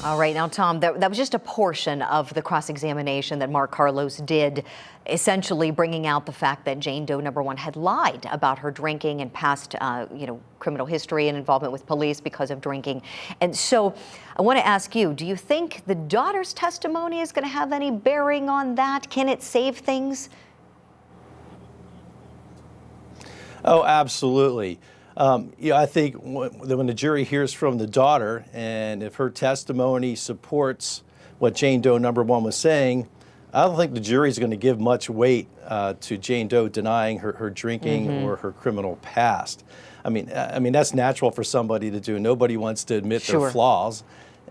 All right, now, Tom, that was just a portion of the cross-examination that Mark Carlos did, essentially bringing out the fact that Jane Doe #1 had lied about her drinking and past, criminal history and involvement with police because of drinking. And so I want to ask you, do you think the daughter's testimony is going to have any bearing on that? Can it save things? Oh, absolutely. I think when the jury hears from the daughter, and if her testimony supports what Jane Doe #1 was saying, I don't think the jury is going to give much weight to Jane Doe denying her drinking or her criminal past. I mean, that's natural for somebody to do. Nobody wants to admit their flaws.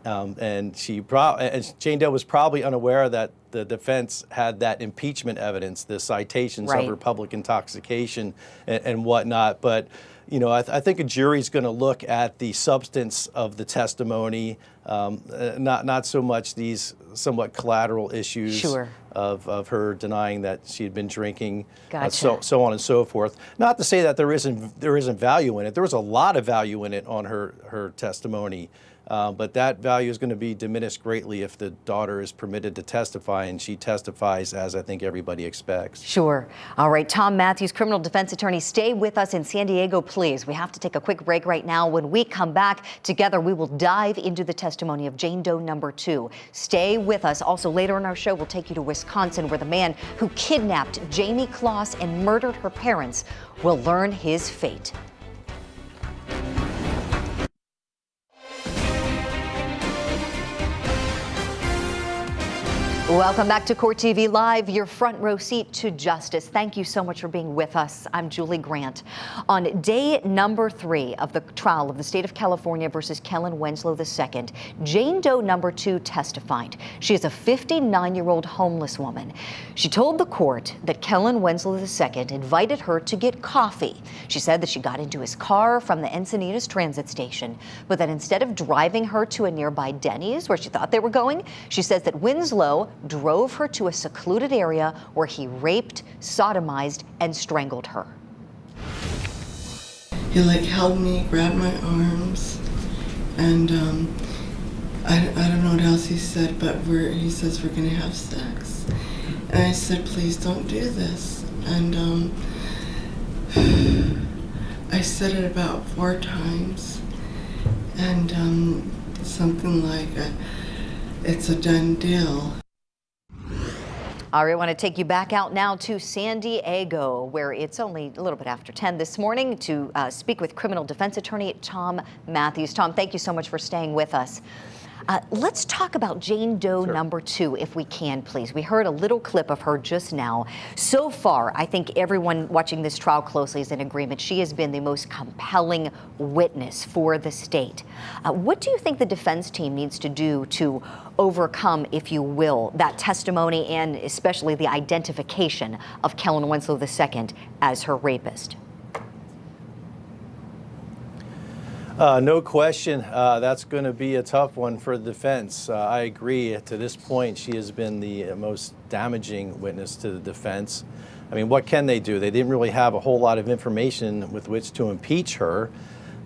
And Jane Doe was probably unaware that the defense had that impeachment evidence, the citations of her public intoxication and whatnot. But I think a jury's going to look at the substance of the testimony, not so much these somewhat collateral issues of her denying that she had been drinking, so on and so forth. Not to say that there isn't value in it. There was a lot of value in it on her testimony. But that value is going to be diminished greatly if the daughter is permitted to testify, and she testifies as I think everybody expects. Sure. All right, Tom Matthews, criminal defense attorney, stay with us in San Diego, please. We have to take a quick break right now. When we come back together, we will dive into the testimony of Jane Doe #2. Stay with us. Also, later in our show, we'll take you to Wisconsin, where the man who kidnapped Jamie Kloss and murdered her parents will learn his fate. Welcome back to Court TV Live, your front row seat to justice. Thank you so much for being with us. I'm Julie Grant. On day #3 of the trial of the state of California versus Kellen Winslow II, Jane Doe #2 testified. She is a 59-year-old homeless woman. She told the court that Kellen Winslow II invited her to get coffee. She said that she got into his car from the Encinitas transit station, but that instead of driving her to a nearby Denny's where she thought they were going, she says that Winslow drove her to a secluded area where he raped, sodomized, and strangled her. He held me, grabbed my arms, and I don't know what else he said, but he says we're gonna have sex. And I said, please don't do this. And I said it about 4 times, and something like, it's a done deal. All right, I want to take you back out now to San Diego, where it's only a little bit after 10 this morning, to speak with criminal defense attorney Tom Matthews. Tom, thank you so much for staying with us. Let's talk about Jane Doe #2, if we can, please. We heard a little clip of her just now. So far, I think everyone watching this trial closely is in agreement. She has been the most compelling witness for the state. What do you think the defense team needs to do to overcome, if you will, that testimony and especially the identification of Kellen Winslow II as her rapist? No question, that's going to be a tough one for the defense. I agree. To this point, she has been the most damaging witness to the defense. I mean, what can they do? They didn't really have a whole lot of information with which to impeach her.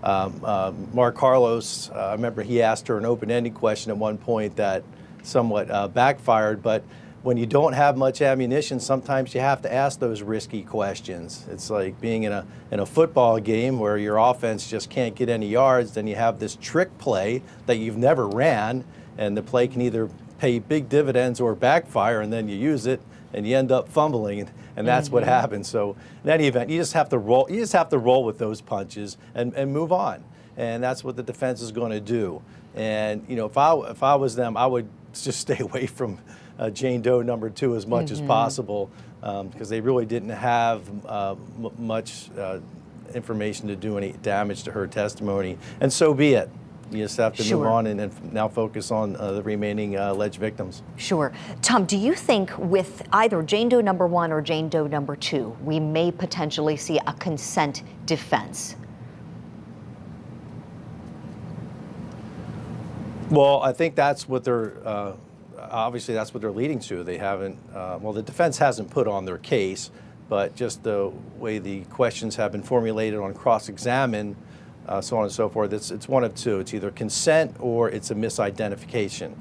Mark Carlos, I remember he asked her an open-ended question at one point that somewhat backfired, but when you don't have much ammunition, sometimes you have to ask those risky questions. It's like being in a football game where your offense just can't get any yards, then you have this trick play that you've never ran, and the play can either pay big dividends or backfire, and then you use it and you end up fumbling, and that's what happens. So in any event, you just have to roll. You just have to roll with those punches and move on, and that's what the defense is going to do. And if I was them, I would just stay away from Jane Doe #2 as much as possible, because they really didn't have much information to do any damage to her testimony, and so be it. You just have to move on and now focus on the remaining alleged victims. Sure. Tom, do you think with either Jane Doe #1 or Jane Doe #2, we may potentially see a consent defense? Well, I think that's what they're obviously that's what they're leading to. They haven't, well, the defense hasn't put on their case, but just the way the questions have been formulated on cross-examine, so on and so forth. It's one of two. It's either consent or it's a misidentification.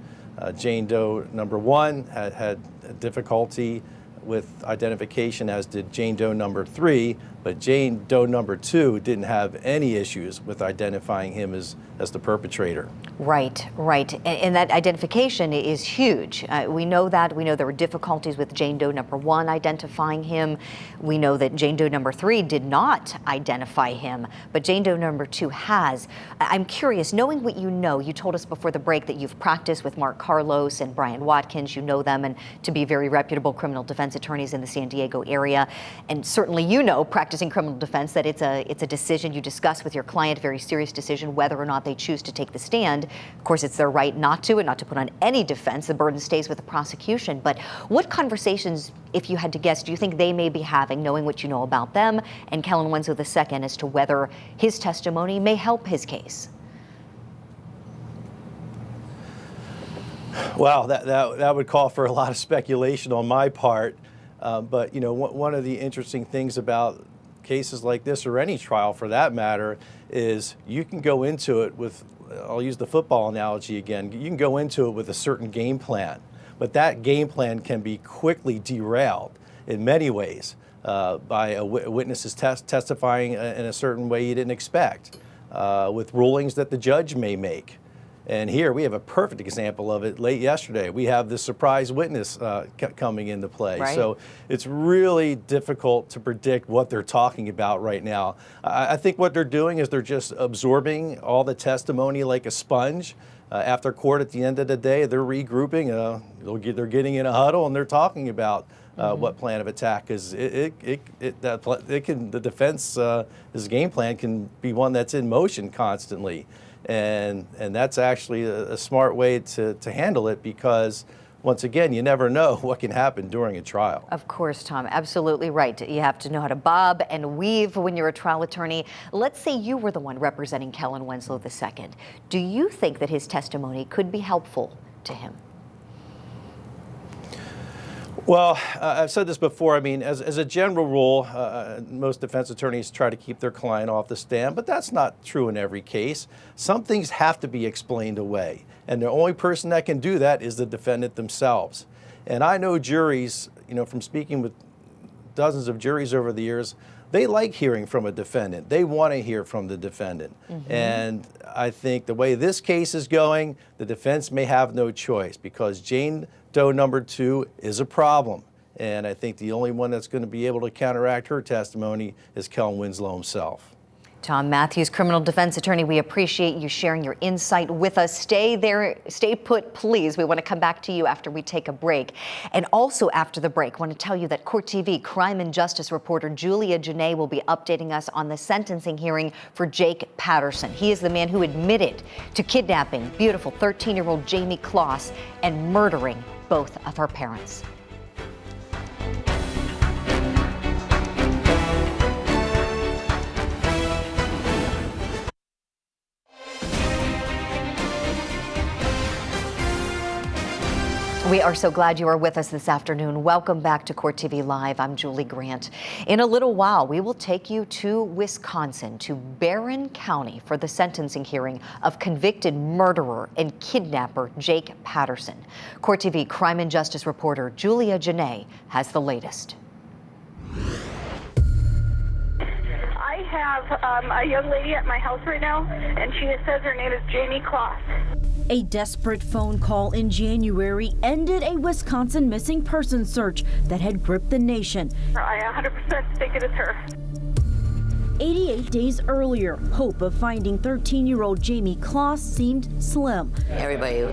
Jane Doe number 1 had difficulty with identification, as did Jane Doe number 3, but Jane Doe number 2 didn't have any issues with identifying him as the perpetrator. Right. And that identification is huge. We know that. We know there were difficulties with Jane Doe number 1 identifying him. We know that Jane Doe number 3 did not identify him, but Jane Doe number 2 has. I'm curious, knowing what you know, you told us before the break that you've practiced with Mark Carlos and Brian Watkins. You know them and to be very reputable criminal defense attorneys in the San Diego area. And certainly you know, practicing criminal defense, that it's a decision you discuss with your client, a very serious decision, whether or not they choose to take the stand. Of course, it's their right not to, and not to put on any defense. The burden stays with the prosecution. But what conversations, if you had to guess, do you think they may be having, knowing what you know about them and Kellen Winslow II, as to whether his testimony may help his case? Well, that would call for a lot of speculation on my part. But you know, one of the interesting things about cases like this, or any trial for that matter, is you can go into it with, I'll use the football analogy again, you can go into it with a certain game plan, but that game plan can be quickly derailed in many ways by witnesses testifying in a certain way you didn't expect, with rulings that the judge may make. And here we have a perfect example of it late yesterday. We have this surprise witness coming into play. Right. So it's really difficult to predict what they're talking about right now. I think what they're doing is they're just absorbing all the testimony like a sponge. After court at the end of the day, they're regrouping. They're getting in a huddle and they're talking about what plan of attack, because the defense, his game plan can be one that's in motion constantly. And that's actually a smart way to handle it, because once again, you never know what can happen during a trial. Of course, Tom, absolutely right. You have to know how to bob and weave when you're a trial attorney. Let's say you were the one representing Kellen Winslow II. Do you think that his testimony could be helpful to him? Well, I've said this before. I mean, as a general rule, most defense attorneys try to keep their client off the stand, but that's not true in every case. Some things have to be explained away, and the only person that can do that is the defendant themselves. And I know juries, you know, from speaking with dozens of juries over the years, they like hearing from a defendant. They want to hear from the defendant. And I think the way this case is going, the defense may have no choice, because Jane Doe number 2 is a problem. And I think the only one that's going to be able to counteract her testimony is Kellen Winslow himself. Tom Matthews, criminal defense attorney, we appreciate you sharing your insight with us. Stay there, stay put, please. We want to come back to you after we take a break. And also after the break, I want to tell you that Court TV crime and justice reporter Julia Janae will be updating us on the sentencing hearing for Jake Patterson. He is the man who admitted to kidnapping beautiful 13-year-old Jamie Kloss and murdering both of her parents. We are so glad you are with us this afternoon. Welcome back to Court TV Live. I'm Julie Grant. In a little while, we will take you to Wisconsin, to Barron County, for the sentencing hearing of convicted murderer and kidnapper Jake Patterson. Court TV crime and justice reporter Julia Janae has the latest. I have a young lady at my house right now, and she says her name is Jamie Kloss. A desperate phone call in January ended a Wisconsin missing person search that had gripped the nation. I 100% think it is her. 88 days earlier, hope of finding 13-year-old Jamie Kloss seemed slim. Everybody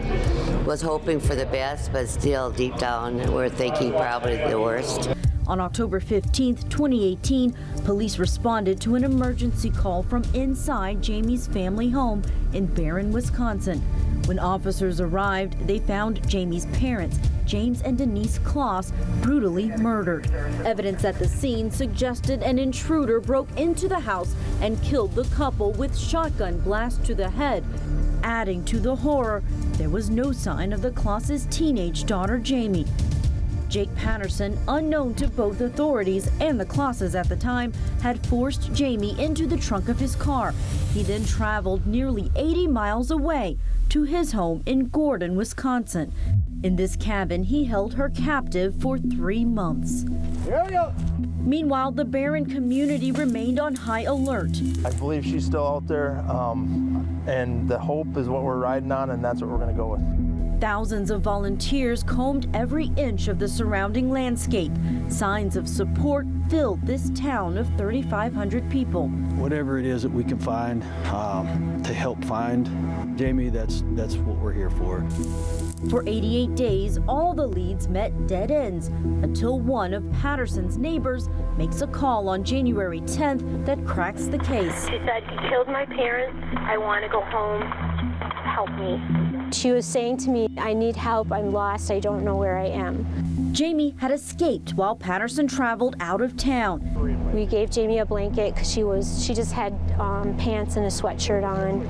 was hoping for the best, but still deep down we're thinking probably the worst. On October 15, 2018, police responded to an emergency call from inside Jamie's family home in Barron, Wisconsin. When officers arrived, they found Jamie's parents, James and Denise Kloss, brutally murdered. Evidence at the scene suggested an intruder broke into the house and killed the couple with shotgun blast to the head. Adding to the horror, there was no sign of the Kloss's teenage daughter, Jamie. Jake Patterson, unknown to both authorities and the Klosses at the time, had forced Jamie into the trunk of his car. He then traveled nearly 80 miles away to his home in Gordon, Wisconsin. In this cabin, he held her captive for 3 months. Here we go. Meanwhile, the Barron community remained on high alert. I believe she's still out there, and the hope is what we're riding on, and that's what we're going to go with. Thousands of volunteers combed every inch of the surrounding landscape. Signs of support filled this town of 3,500 people. Whatever it is that we can find to help find Jamie, that's what we're here for. For 88 days, all the leads met dead ends until one of Patterson's neighbors makes a call on January 10th that cracks the case. She said, "He killed my parents. I want to go home. Help me." She was saying to me, "I need help. I'm lost. I don't know where I am." Jamie had escaped while Patterson traveled out of town. We gave Jamie a blanket because she just had pants and a sweatshirt on,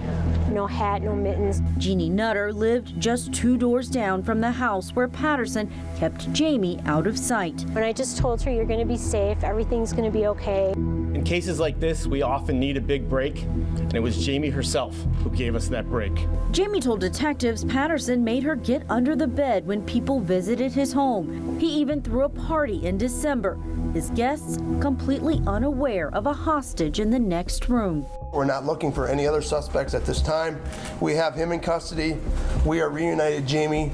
no hat, no mittens. Jeannie Nutter lived just 2 doors down from the house where Patterson kept Jamie out of sight. And I just told her, "You're going to be safe. Everything's going to be okay." In cases like this, we often need a big break, and it was Jamie herself who gave us that break. Jamie told detectives Patterson made her get under the bed when people visited his home. He even threw a party in December. His guests completely unaware of a hostage in the next room. We're not looking for any other suspects at this time. We have him in custody. We are reunited Jamie.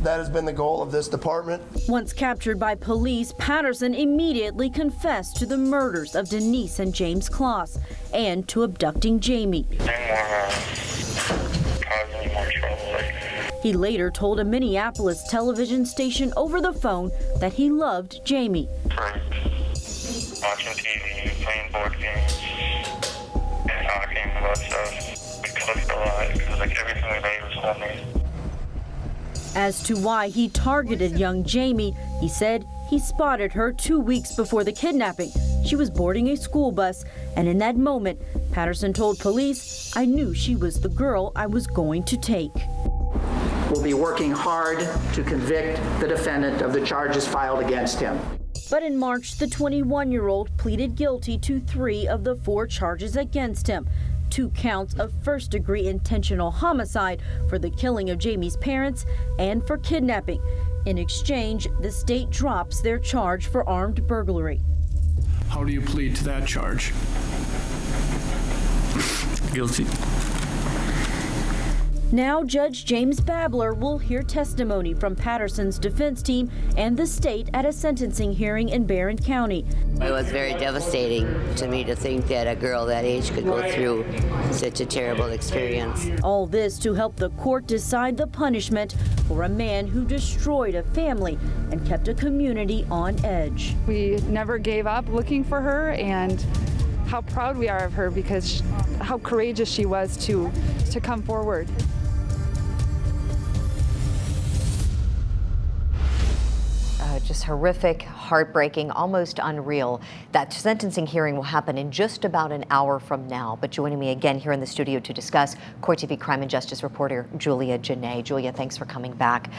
That has been the goal of this department. Once captured by police, Patterson immediately confessed to the murders of Denise and James Kloss and to abducting Jamie. He later told a Minneapolis television station over the phone that he loved Jamie. Watching TV, playing board games, and talking about stuff. We clicked a lot because like everything we made was homemade. As to why he targeted young Jamie, he said he spotted her 2 weeks before the kidnapping. She was boarding a school bus, and in that moment, Patterson told police, "I knew she was the girl I was going to take." We'll be working hard to convict the defendant of the charges filed against him. But in March, the 21-year-old pleaded guilty to 3 of the 4 charges against him. 2 counts of first-degree intentional homicide for the killing of Jamie's parents and for kidnapping. In exchange, the state drops their charge for armed burglary. How do you plead to that charge? Guilty. Now, Judge James Babler will hear testimony from Patterson's defense team and the state at a sentencing hearing in Barron County. It was very devastating to me to think that a girl that age could go through such a terrible experience. All this to help the court decide the punishment for a man who destroyed a family and kept a community on edge. We never gave up looking for her, and how proud we are of her because how courageous she was to come forward. Just horrific, heartbreaking, almost unreal. That sentencing hearing will happen in just about an hour from now. But joining me again here in the studio to discuss, Court TV crime and justice reporter Julia Janae. Julia, thanks for coming back.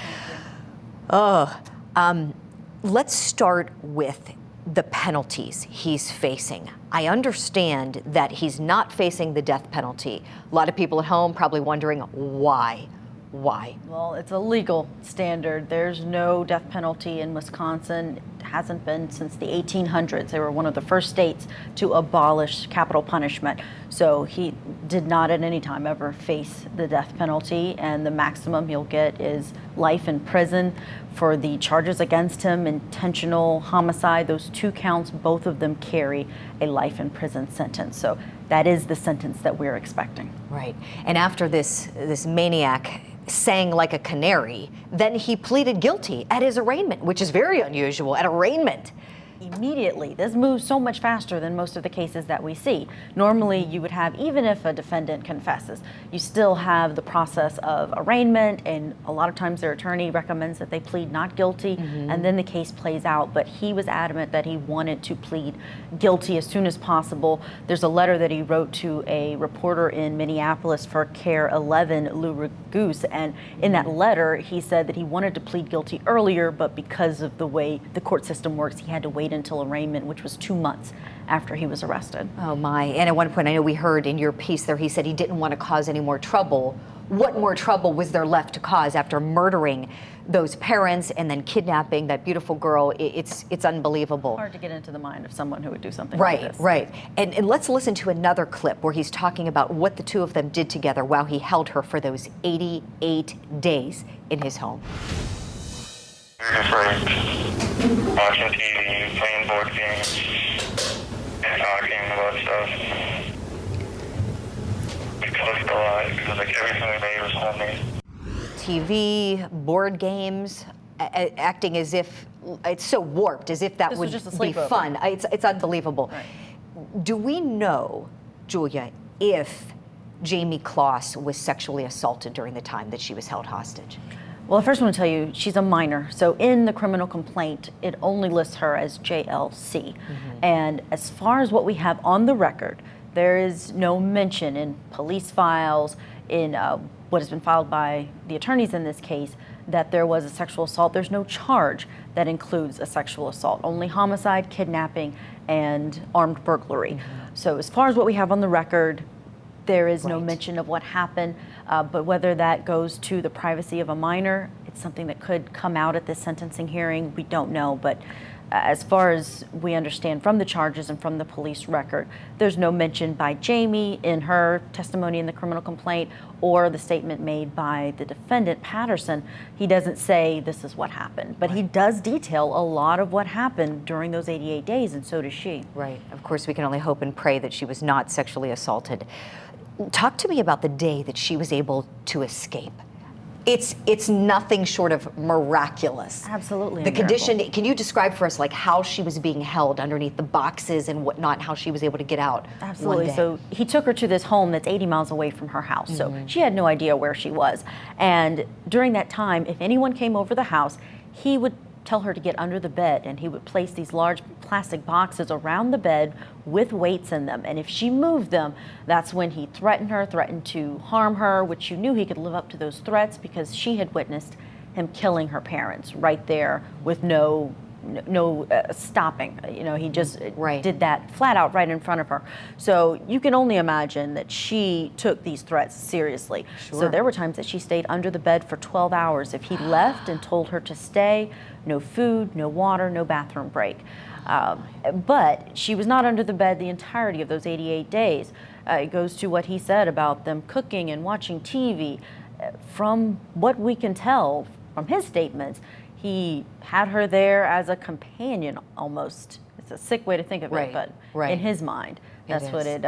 Let's start with the penalties he's facing. I understand that he's not facing the death penalty. A lot of people at home probably wondering why. Why? Well, it's a legal standard. There's no death penalty in Wisconsin. It hasn't been since the 1800s. They were one of the first states to abolish capital punishment. So he did not at any time ever face the death penalty, and the maximum he'll get is life in prison. For the charges against him, intentional homicide, those 2 counts, both of them carry a life in prison sentence. So that is the sentence that we're expecting. Right. And after this maniac sang like a canary, then he pleaded guilty at his arraignment, which is very unusual at arraignment. immediately. This moves so much faster than most of the cases that we see. Normally, you would have, even if a defendant confesses, you still have the process of arraignment, and a lot of times their attorney recommends that they plead not guilty, and then the case plays out. But he was adamant that he wanted to plead guilty as soon as possible. There's a letter that he wrote to a reporter in Minneapolis for Care 11, Lou Ragoose, and in that letter, he said that he wanted to plead guilty earlier, but because of the way the court system works, he had to wait until arraignment, which was 2 months after he was arrested. Oh my, and at one point I know we heard in your piece there, he said he didn't want to cause any more trouble. What more trouble was there left to cause after murdering those parents and then kidnapping that beautiful girl? It's unbelievable. Hard to get into the mind of someone who would do something Right, like this. right. And let's listen to another clip where he's talking about what the two of them did together while he held her for those 88 days in his home. We were just raped, watching TV, playing board games, and talking about stuff. We cussed a lot because like everything we made was homemade. TV, board games, acting as if it's so warped, as if that This would was just a be sleepover. fun. It's unbelievable. Right. Do we know, Julia, if Jamie Kloss was sexually assaulted during the time that she was held hostage? Well, I first want to tell you, she's a minor. So in the criminal complaint, it only lists her as JLC. And as far as what we have on the record, there is no mention in police files, in what has been filed by the attorneys in this case, that there was a sexual assault. There's no charge that includes a sexual assault, only homicide, kidnapping, and armed burglary. So as far as what we have on the record, there is no mention of what happened, but whether that goes to the privacy of a minor, it's something that could come out at this sentencing hearing. We don't know, but as far as we understand from the charges and from the police record, there's no mention by Jamie in her testimony in the criminal complaint or the statement made by the defendant, Patterson. He doesn't say this is what happened, but he does detail a lot of what happened during those 88 days, and so does she. Right. Of course, we can only hope and pray that she was not sexually assaulted. Talk to me about the day that she was able to escape. It's nothing short of miraculous. Absolutely. The condition, can you describe for us like how she was being held underneath the boxes and whatnot, how she was able to get out? Absolutely. So he took her to this home that's 80 miles away from her house. So she had no idea where she was. And during that time, if anyone came over the house, he would tell her to get under the bed, and he would place these large plastic boxes around the bed with weights in them. And if she moved them, that's when he threatened her, threatened to harm her, which you knew he could live up to those threats because she had witnessed him killing her parents right there with no stopping. You know, he just did that flat out right in front of her. So you can only imagine that she took these threats seriously. So there were times that she stayed under the bed for 12 hours. If he left and told her to stay, no food, no water, no bathroom break. But she was not under the bed the entirety of those 88 days. It goes to what he said about them cooking and watching TV. From what we can tell from his statements, he had her there as a companion almost. It's a sick way to think of it, but in his mind, that's what it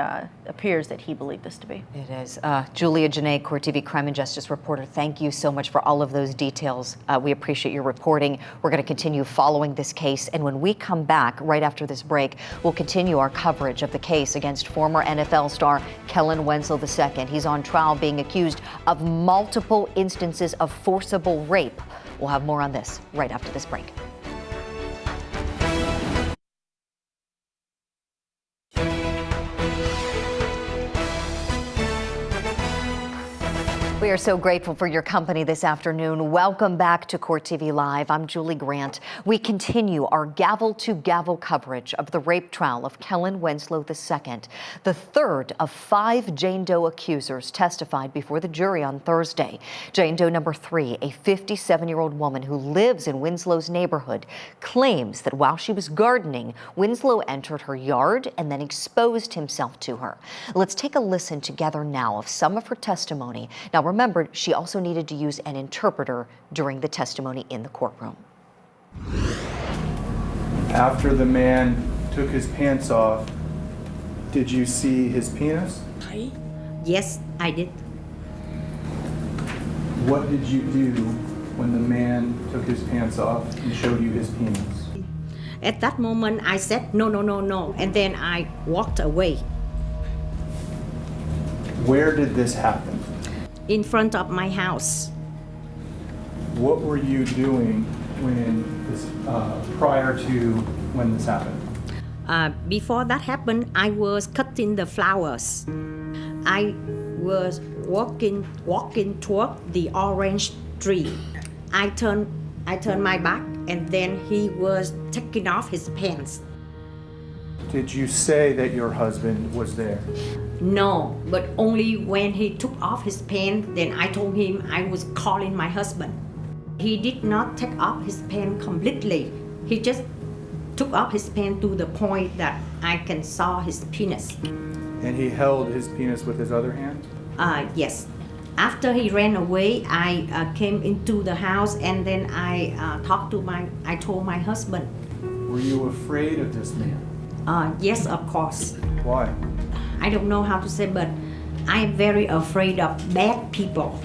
appears that he believed this to be. It is. Julia Janae, Court TV crime and justice reporter, thank you so much for all of those details. We appreciate your reporting. We're going to continue following this case, and when we come back right after this break, we'll continue our coverage of the case against former NFL star Kellen Winslow II. He's on trial being accused of multiple instances of forcible rape. We'll have more on this right after this break. We are so grateful for your company this afternoon. Welcome back to Court TV Live. I'm Julie Grant. We continue our gavel-to-gavel coverage of the rape trial of Kellen Winslow II. The third of 5 Jane Doe accusers testified before the jury on Thursday. Jane Doe number 3, a 57-year-old woman who lives in Winslow's neighborhood, claims that while she was gardening, Winslow entered her yard and then exposed himself to her. Let's take a listen together now of some of her testimony. Now, remember, she also needed to use an interpreter during the testimony in the courtroom. After the man took his pants off, did you see his penis? Yes, I did. What did you do when the man took his pants off and showed you his penis? At that moment, I said, no, no, no, no. And then I walked away. Where did this happen? In front of my house. What were you doing when this, prior to when this happened? Before that happened, I was cutting the flowers. I was walking toward the orange tree. I turned my back, and then he was taking off his pants. Did you say that your husband was there? No, but only when he took off his pants, then I told him I was calling my husband. He did not take off his pants completely. He just took off his pants to the point that I can saw his penis. And he held his penis with his other hand? Yes. After he ran away, I came into the house, and then I told my husband. Were you afraid of this man? Yes, of course. Why? I don't know how to say, but I am very afraid of bad people.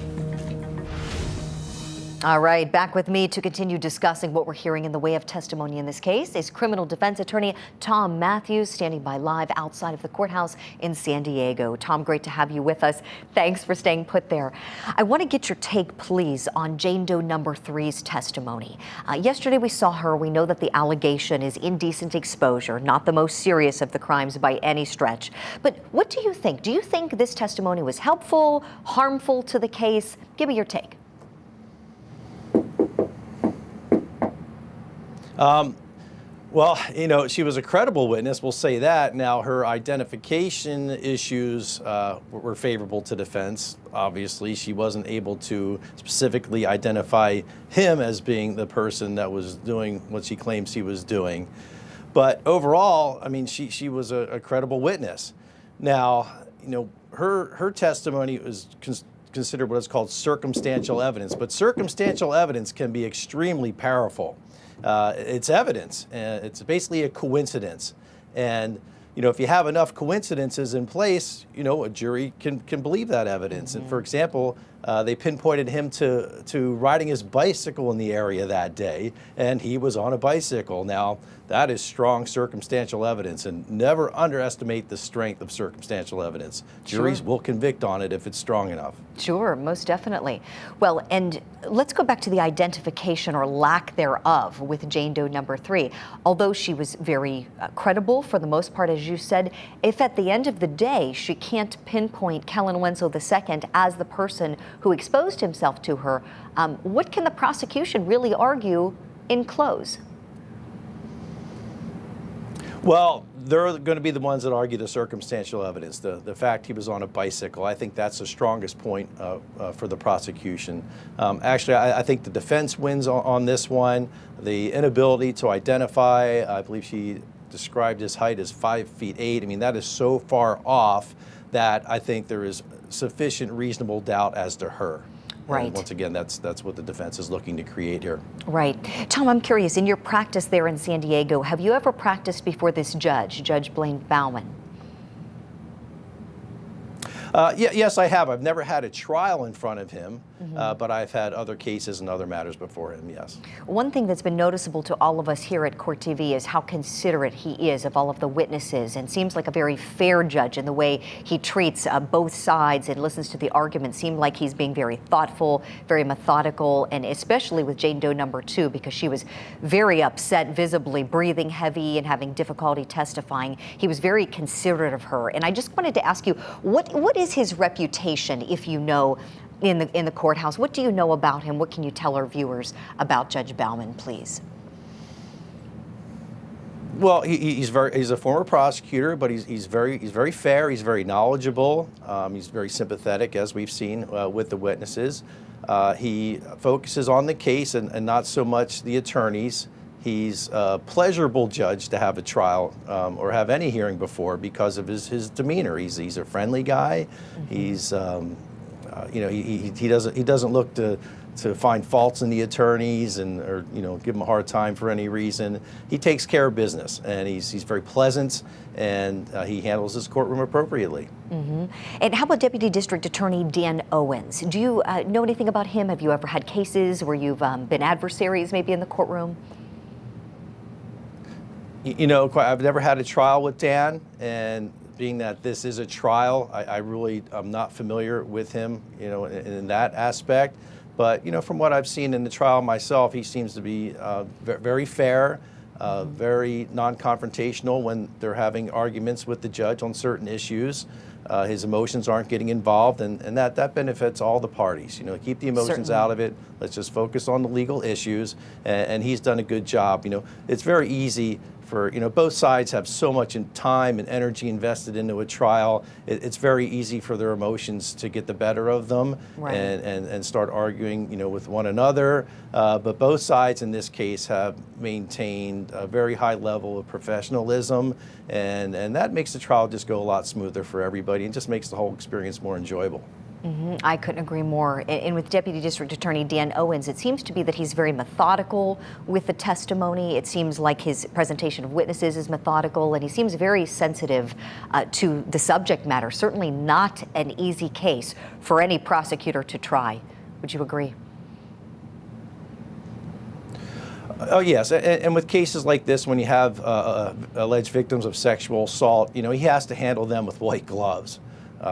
All right, back with me to continue discussing what we're hearing in the way of testimony in this case is criminal defense attorney Tom Matthews, standing by live outside of the courthouse in San Diego. Tom, great to have you with us. Thanks for staying put there. I want to get your take, please, on Jane Doe number 3's testimony. Yesterday we saw her. We know that the allegation is indecent exposure, not the most serious of the crimes by any stretch. But what do you think? Do you think this testimony was helpful, harmful to the case? Give me your take. Well, you know, she was a credible witness, we'll say that. Now, her identification issues were favorable to defense. Obviously, she wasn't able to specifically identify him as being the person that was doing what she claims he was doing. But overall, I mean, she was a credible witness. Now, you know, her testimony was considered what is called circumstantial evidence, but circumstantial evidence can be extremely powerful. It's evidence, and it's basically a coincidence. And, you know, if you have enough coincidences in place, you know, a jury can believe that evidence. And for example, they pinpointed him to riding his bicycle in the area that day, and he was on a bicycle. Now, that is strong circumstantial evidence, and never underestimate the strength of circumstantial evidence. Juries will convict on it if it's strong enough. Sure, most definitely. Well, and let's go back to the identification or lack thereof with Jane Doe number 3. Although she was very credible for the most part, as you said, if at the end of the day she can't pinpoint Kellen Winslow II as the person who exposed himself to her, what can the prosecution really argue in close? Well, they're going to be the ones that argue the circumstantial evidence, the fact he was on a bicycle. I think that's the strongest point for the prosecution. Actually, I think the defense wins on this one. The inability to identify, I believe she described his height as 5'8". I mean, that is so far off that I think there is sufficient reasonable doubt as to her. Right. And once again, that's what the defense is looking to create here. Right. Tom, I'm curious, in your practice there in San Diego, have you ever practiced before this judge, Judge Blaine Bauman? Yes, I have. I've never had a trial in front of him, but I've had other cases and other matters before him, yes. One thing that's been noticeable to all of us here at Court TV is how considerate he is of all of the witnesses, and seems like a very fair judge in the way he treats both sides and listens to the arguments. Seemed like he's being very thoughtful, very methodical, and especially with Jane Doe number 2, because she was very upset, visibly breathing heavy and having difficulty testifying. He was very considerate of her. And I just wanted to ask you, what is his reputation, if you know, in the courthouse? What do you know about him? What can you tell our viewers about Judge Bauman, please? Well, he's a former prosecutor, but he's very fair. He's very knowledgeable. He's very sympathetic, as we've seen with the witnesses. He focuses on the case and not so much the attorneys. He's a pleasurable judge to have a trial or have any hearing before because of his demeanor. He's a friendly guy. He's you know, he doesn't look to find faults in the attorneys or you know, give them a hard time for any reason. He takes care of business, and he's very pleasant, and he handles his courtroom appropriately. And how about Deputy District Attorney Dan Owens? Do you know anything about him? Have you ever had cases where you've been adversaries maybe in the courtroom? You know, I've never had a trial with Dan, and being that this is a trial, I really am not familiar with him, you know, in that aspect. But, you know, from what I've seen in the trial myself, he seems to be very fair, very non-confrontational when they're having arguments with the judge on certain issues. His emotions aren't getting involved, and that benefits all the parties. You know, keep the emotions Certainly. out of it. Let's just focus on the legal issues, and he's done a good job. You know, it's very easy for, you know, both sides have so much in time and energy invested into a trial. It's very easy for their emotions to get the better of them, Right. and start arguing, you know, with one another. But both sides in this case have maintained a very high level of professionalism, and that makes the trial just go a lot smoother for everybody and just makes the whole experience more enjoyable. I couldn't agree more. And with Deputy District Attorney Dan Owens, it seems to be that he's very methodical with the testimony. It seems like his presentation of witnesses is methodical, and he seems very sensitive to the subject matter. Certainly not an easy case for any prosecutor to try. Would you agree? Oh, yes. And with cases like this, when you have alleged victims of sexual assault, you know, he has to handle them with white gloves.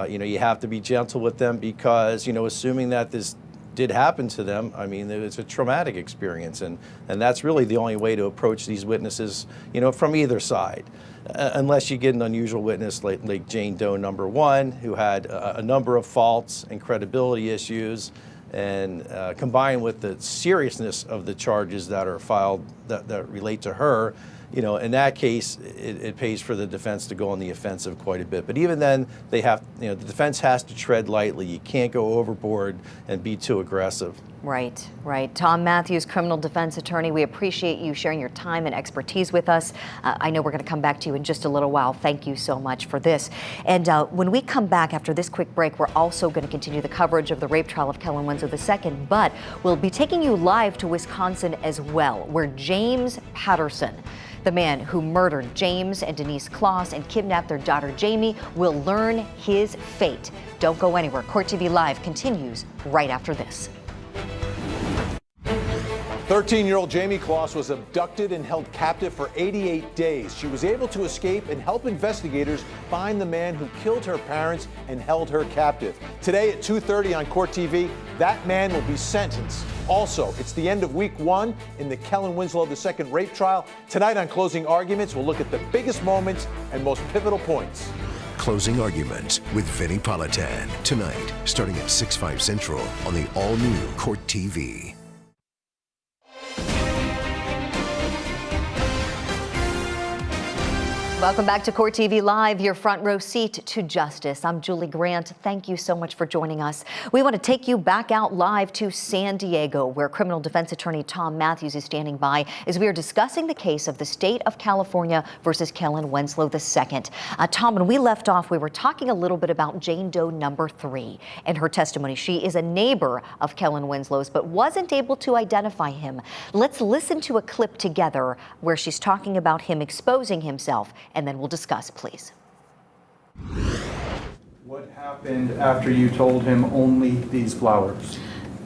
You know, you have to be gentle with them because, you know, assuming that this did happen to them, I mean, it's a traumatic experience. And that's really the only way to approach these witnesses, you know, from either side. Unless you get an unusual witness like Jane Doe number 1, who had a number of faults and credibility issues, and combined with the seriousness of the charges that are filed that relate to her, you know, in that case, it pays for the defense to go on the offensive quite a bit. But even then, they have, you know, the defense has to tread lightly. You can't go overboard and be too aggressive. Right, right. Tom Matthews, criminal defense attorney, we appreciate you sharing your time and expertise with us. I know we're going to come back to you in just a little while. Thank you so much for this. And when we come back after this quick break, we're also going to continue the coverage of the rape trial of Kellen Winslow II, but we'll be taking you live to Wisconsin as well, where James Patterson, the man who murdered James and Denise Kloss and kidnapped their daughter Jamie, will learn his fate. Don't go anywhere. Court TV Live continues right after this. 13-year-old Jamie Kloss was abducted and held captive for 88 days. She was able to escape and help investigators find the man who killed her parents and held her captive. Today at 2:30 on Court TV, that man will be sentenced. Also, it's the end of week 1 in the Kellen Winslow II rape trial. Tonight on Closing Arguments, we'll look at the biggest moments and most pivotal points. Closing Arguments with Vinnie Politan. Tonight, starting at 6/5 Central on the all-new Court TV. Welcome back to Court TV Live, your front row seat to justice. I'm Julie Grant. Thank you so much for joining us. We want to take you back out live to San Diego, where criminal defense attorney Tom Matthews is standing by as we are discussing the case of the state of California versus Kellen Winslow II. Tom, when we left off, we were talking a little bit about Jane Doe number 3 and her testimony. She is a neighbor of Kellen Winslow's, but wasn't able to identify him. Let's listen to a clip together where she's talking about him exposing himself, and then we'll discuss, please. What happened after you told him only these flowers?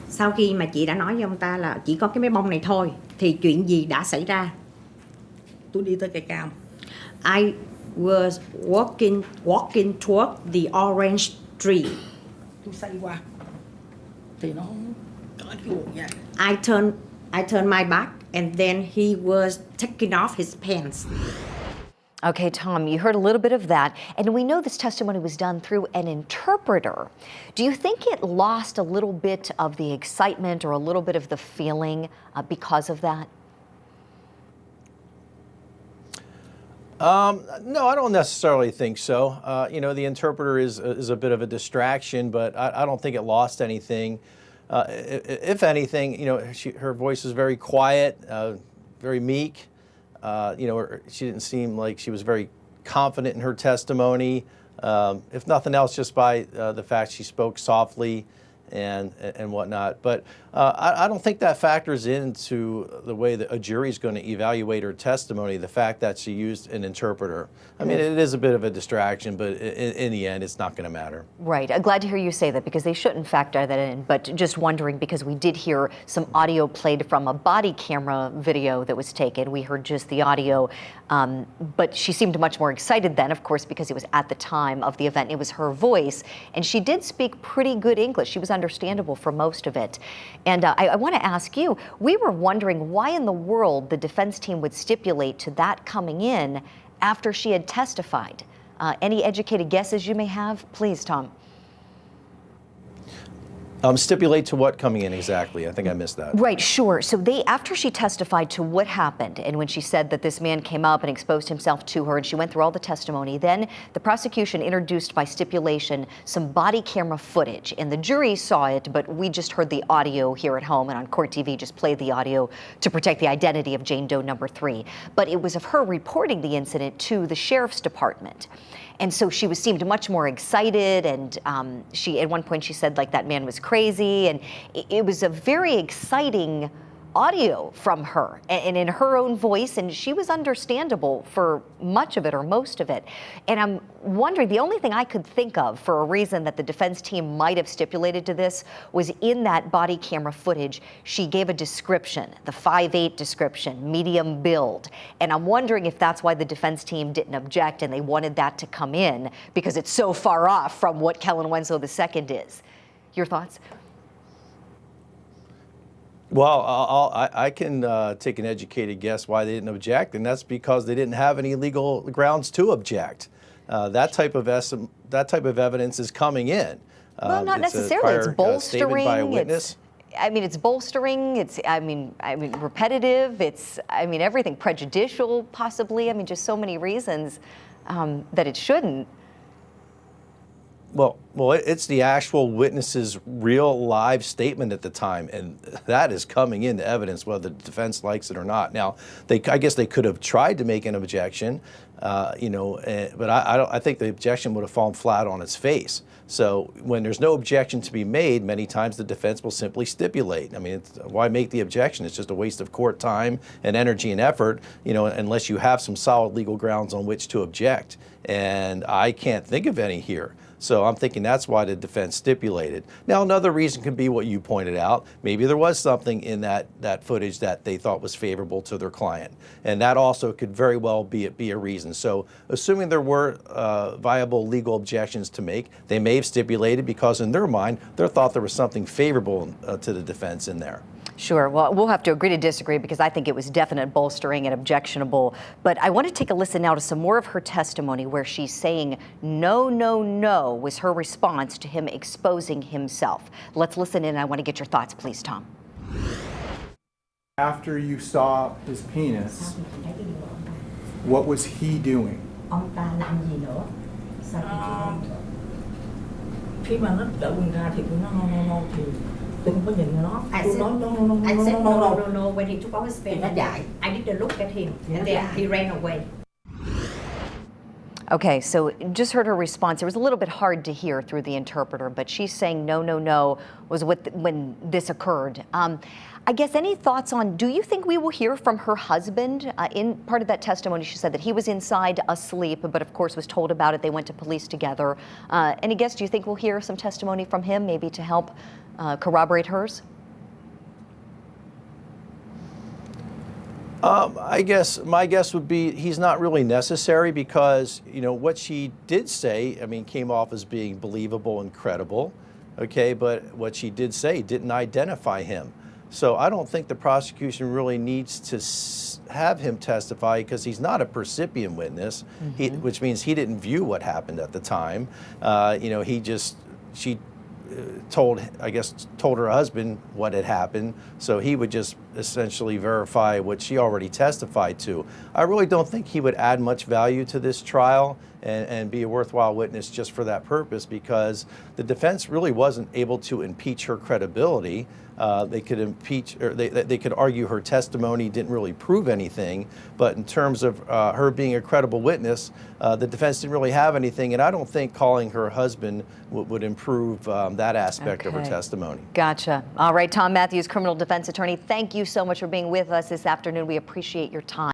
Sau khi mà chị đã nói với ông ta là chỉ có cái bông này thôi, thì chuyện gì đã xảy ra? Tôi đi tới cây cam. I was walking toward the orange tree. Tôi xoay qua thì nó có cái quần nha. I turned my back, and then he was taking off his pants. Okay, Tom, you heard a little bit of that, and we know this testimony was done through an interpreter. Do you think it lost a little bit of the excitement or a little bit of the feeling because of that? No, I don't necessarily think so. You know, the interpreter is a bit of a distraction, but I don't think it lost anything. If anything, you know, her voice is very quiet, very meek. You know, she didn't seem like she was very confident in her testimony. If nothing else, just by the fact she spoke softly and whatnot. But I don't think that factors into the way that a jury is going to evaluate her testimony, the fact that she used an interpreter. I mean, it is a bit of a distraction, but in the end, it's not going to matter. Right. Glad to hear you say that, because they shouldn't factor that in. But just wondering, because we did hear some audio played from a body camera video that was taken. We heard just the audio, but she seemed much more excited then, of course, because it was at the time of the event. It was her voice, and she did speak pretty good English. She was understandable for most of it. And I want to ask you, we were wondering why in the world the defense team would stipulate to that coming in after she had testified. Any educated guesses you may have? Please, Tom. Stipulate to what coming in exactly? I think I missed that. Right, sure. So after she testified to what happened, and when she said that this man came up and exposed himself to her, and she went through all the testimony, then the prosecution introduced by stipulation some body camera footage, and the jury saw it, but we just heard the audio here at home, and on Court TV just played the audio to protect the identity of Jane Doe number 3. But it was of her reporting the incident to the sheriff's department. And so she seemed much more excited, and she at one point she said like that man was crazy, and it was a very exciting audio from her and in her own voice, and she was understandable for much of it or most of it. And I'm wondering, the only thing I could think of for a reason that the defense team might have stipulated to this was in that body camera footage, she gave a description, the 5'8" description, medium build. And I'm wondering if that's why the defense team didn't object and they wanted that to come in, because it's so far off from what Kellen Winslow II is. Your thoughts? Well, I can take an educated guess why they didn't object, and that's because they didn't have any legal grounds to object. That type of evidence is coming in. Well, not necessarily. It's bolstering. Statement by a witness. It's bolstering. It's repetitive. It's everything, prejudicial, possibly. Just so many reasons that it shouldn't. Well, it's the actual witness's real live statement at the time, and that is coming into evidence whether the defense likes it or not. Now, I guess they could have tried to make an objection, but I think the objection would have fallen flat on its face. So when there's no objection to be made, many times the defense will simply stipulate. Why make the objection? It's just a waste of court time and energy and effort, unless you have some solid legal grounds on which to object. And I can't think of any here. So I'm thinking that's why the defense stipulated. Now, another reason could be what you pointed out. Maybe there was something in that footage that they thought was favorable to their client. And that also could very well be a reason. So assuming there were viable legal objections to make, they may have stipulated because in their mind, they thought there was something favorable to the defense in there. Sure. Well, we'll have to agree to disagree, because I think it was definite bolstering and objectionable. But I want to take a listen now to some more of her testimony where she's saying no, no, no was her response to him exposing himself. Let's listen in. I want to get your thoughts, please, Tom. After you saw his penis, what was he doing? Khi mà nó đỡ quần ra thì nó no thì tôi không có nhìn nó. I said no when he took off his pants. I didn't look at him, and then he ran away. Okay, so just heard her response. It was a little bit hard to hear through the interpreter, but she's saying no, no, no was when this occurred. I guess any thoughts on, do you think we will hear from her husband? In part of that testimony, she said that he was inside asleep, but of course was told about it. They went to police together. Any guess, do you think we'll hear some testimony from him, maybe to help corroborate hers? I guess my guess would be he's not really necessary, because what she did say, came off as being believable and credible, okay, but what she did say didn't identify him. So I don't think the prosecution really needs to have him testify, because he's not a percipient witness, which means he didn't view what happened at the time. She told her husband what had happened, so he would just essentially verify what she already testified to. I really don't think he would add much value to this trial, and be a worthwhile witness just for that purpose, because the defense really wasn't able to impeach her credibility. They could impeach, or they could argue her testimony didn't really prove anything, but in terms of her being a credible witness, the defense didn't really have anything, and I don't think calling her husband would improve that aspect of her testimony. Gotcha. All right, Tom Matthews, criminal defense attorney, thank you so much for being with us this afternoon. We appreciate your time.